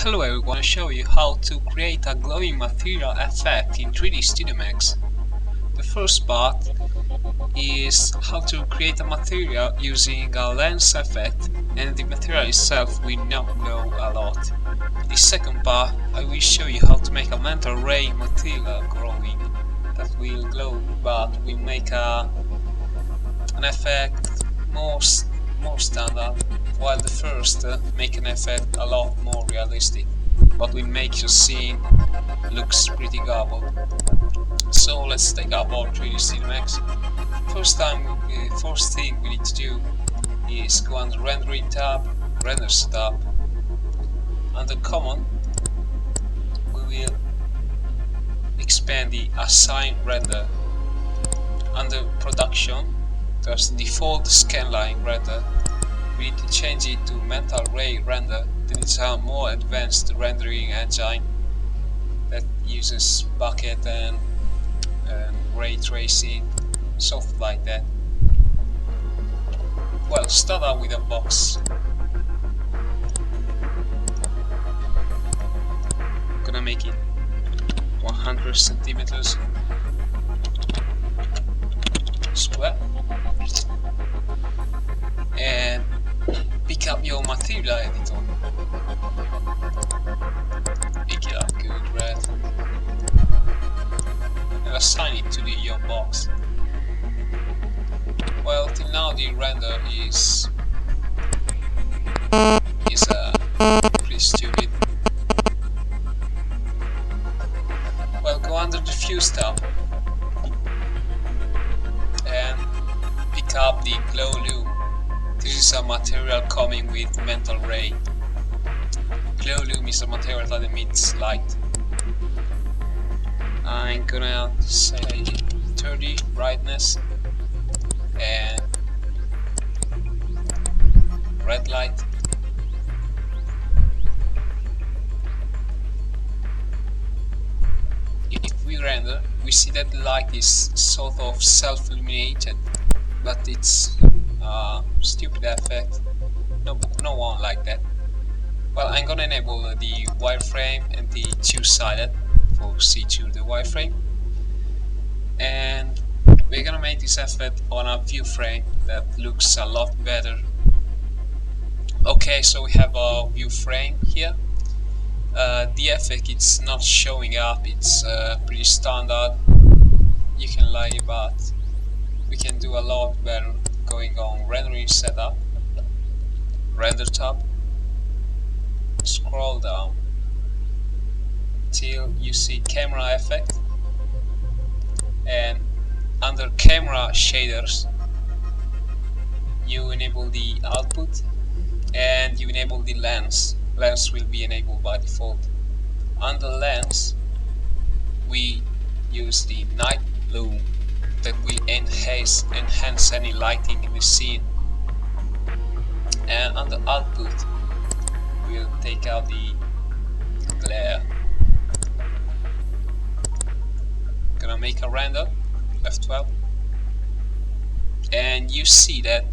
Hello everyone, I'll show you how to create a glowing material effect in 3D Studio Max. The first part is how to create a material using a lens effect, and the material itself will not glow a lot. In the second part I will show you how to make a mental ray material glowing that will glow but will make an effect more standard, while the first make an effect a lot more realistic, but will make your scene looks pretty garbled. So let's take up our 3D Studio Max. First thing we need to do is go under Rendering tab, Render Setup. Under Common, we will expand the Assign Render. Under Production, there's the default scanline render. We need to change it to mental ray render. It's a more advanced rendering engine that uses bucket and ray tracing, stuff like that. Well, start out with a box. Gonna make it 100 centimeters square, and pick up your material editor. Pick it up good red and assign it to your box. Well, till now the render is pretty stupid. Well, go under Diffuse tab and pick up the Glow Loom. This is a material coming with mental ray. Glow Loom is a material that emits light. I'm gonna say 30 brightness and red light. If we render, we see that the light is sort of self-illuminated, but it's stupid effect. No one like that. Well, I'm gonna enable the wireframe and the two-sided for see through the wireframe, and we're gonna make this effect on a view frame that looks a lot better. Okay, so we have a view frame here. The effect it's not showing up, it's pretty standard. You can lie, but we can do a lot better. Going on Rendering Setup, Render tab, scroll down till you see Camera Effect, and under Camera Shaders you enable the output and you enable the lens. Lens will be enabled by default. Under Lens we use the Night Loom that will enhance any lighting in the scene, and under Output we'll take out the glare. Gonna make a render, F12, and you see that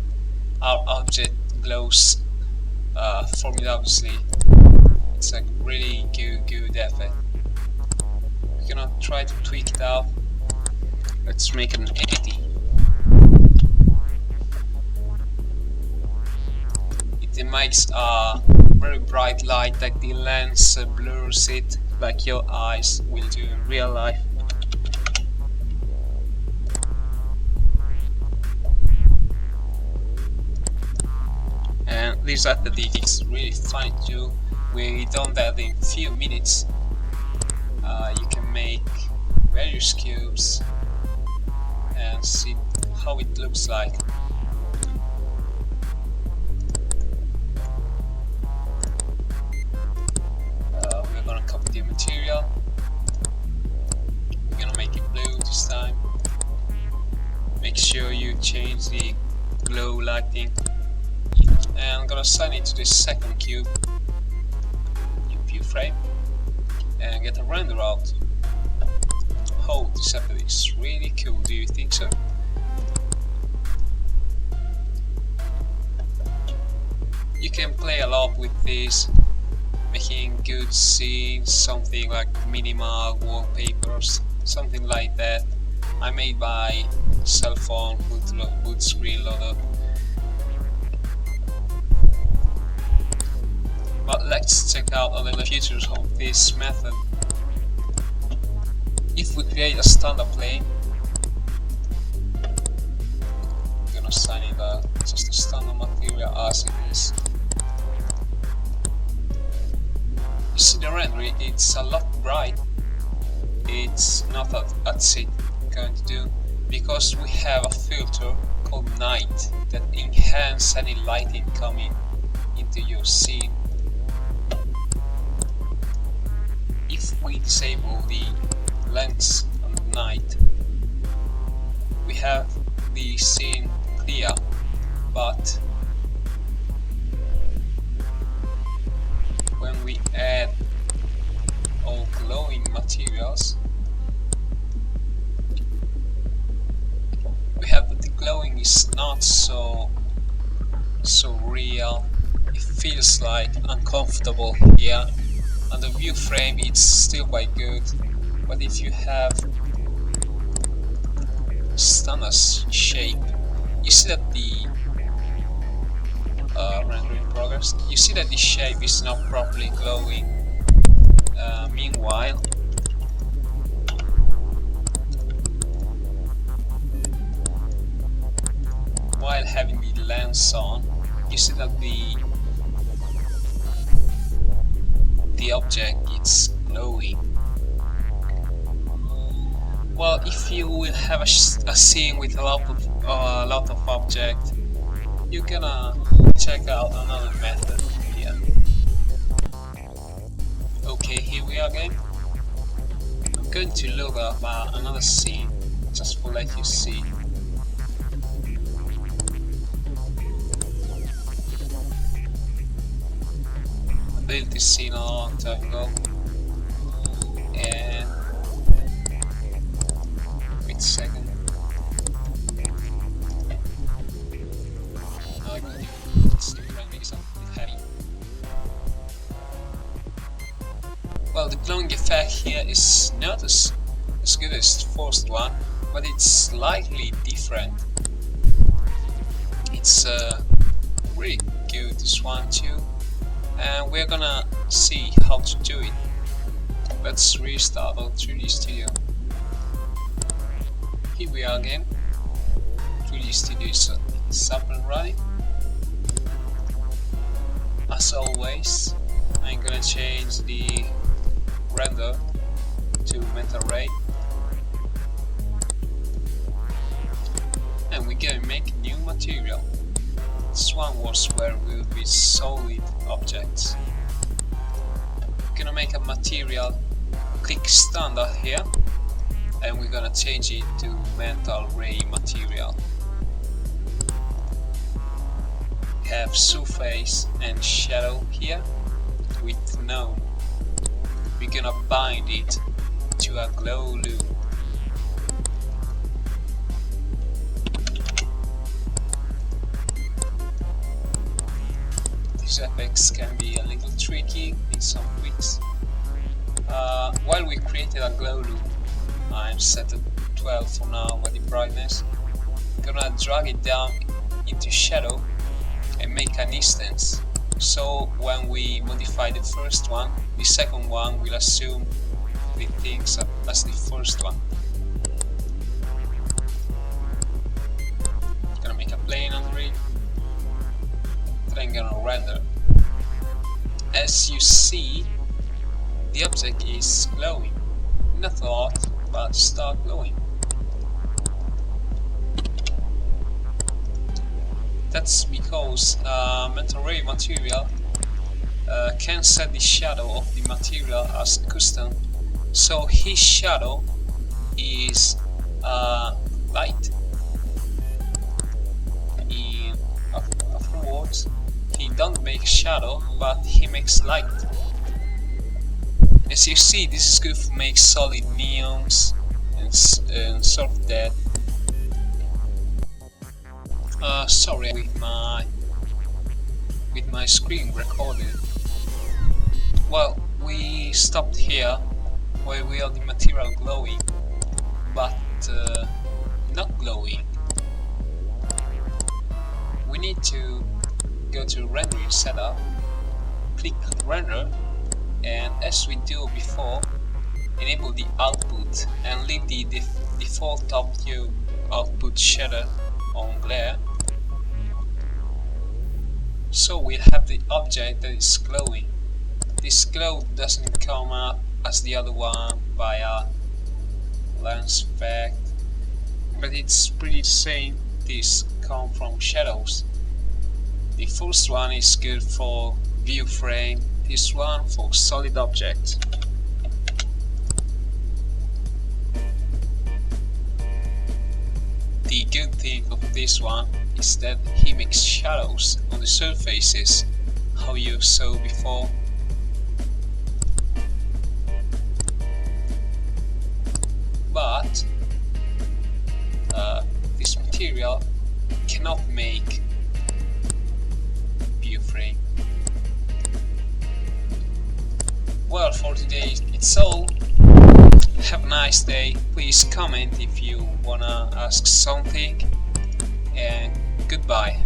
our object glows formidabously. It's a really good effect. We're gonna try to tweak it out. Let's make an 80. It emits a very bright light that the lens blurs it like your eyes will do in real life. And this aesthetic is really fun to do. We done that in few minutes. You can make various cubes and see how it looks like. We're gonna copy the material. We're gonna make it blue this time. Make sure you change the glow lighting. And I'm gonna assign it to the second cube. View frame and get a render out. Oh, this effect is really cool, do you think so? You can play a lot with this making good scenes, something like minimal wallpapers, something like that. I made by cell phone with screen loader. But let's check out a little features of this method. If we create a standard plane, I'm gonna assign it just a standard material as it is. You see the rendering, it's a lot bright. It's not as it going to do, because we have a filter called night that enhance any lighting coming into your scene. If we disable the lens on the night, we have the scene clear, but when we add all glowing materials, we have that the glowing is not so real. It feels like uncomfortable here, and the view frame it's still quite good. But if you have standard shape, you see that the rendering progress, you see that the shape is not properly glowing. Meanwhile, while having the lens on, you see that the object is glowing. Well, if you will have a scene with a lot of object, you're gonna check out another method here. Okay, here we are again. I'm going to load up another scene just to let you see. I built this scene a long time ago, and wait a second. Well, the glowing effect here is not as good as the first one, but it's slightly different. It's really good, this one too, and we're gonna see how to do it. Let's restart our 3D Studio. Here we are again. 3D Studio is up and running. As always, I'm gonna change the render to mental ray, and we're gonna make a new material. This one was where we will be solid objects. We're gonna make a material, click standard here, and we're gonna change it to mental ray material. We have surface and shadow here with none. We're gonna bind it to a glow loop. These effects can be a little tricky in some tweaks. While we created a glow loop, I'm set at 12 for now with the brightness. I'm gonna drag it down into shadow and make an instance. So when we modify the first one, the second one will assume the things as the first one. Gonna make a plane under it, then I'm gonna render. As you see, the object is glowing. Not a lot, but start glowing. That's because mental ray material can set the shadow of the material as custom, so his shadow is light. In other words, he don't make shadow, but he makes light. As you see, this is good to make solid neons and sort of that. Sorry, with my screen recorded. Well, we stopped here where we are the material glowing, but not glowing. We need to go to rendering setup, click render, and as we do before, enable the output and leave the default top view output shader on glare. So we'll have the object that is glowing. This glow doesn't come up as the other one via lens effect, but it's pretty the same. These come from shadows. The first one is good for view frame, this one for solid object. The good thing of this one is that he makes shadows on the surfaces, how you saw before. But this material cannot make view frame. Well, for today it's all. Have a nice day. Please comment if you wanna ask something, and goodbye.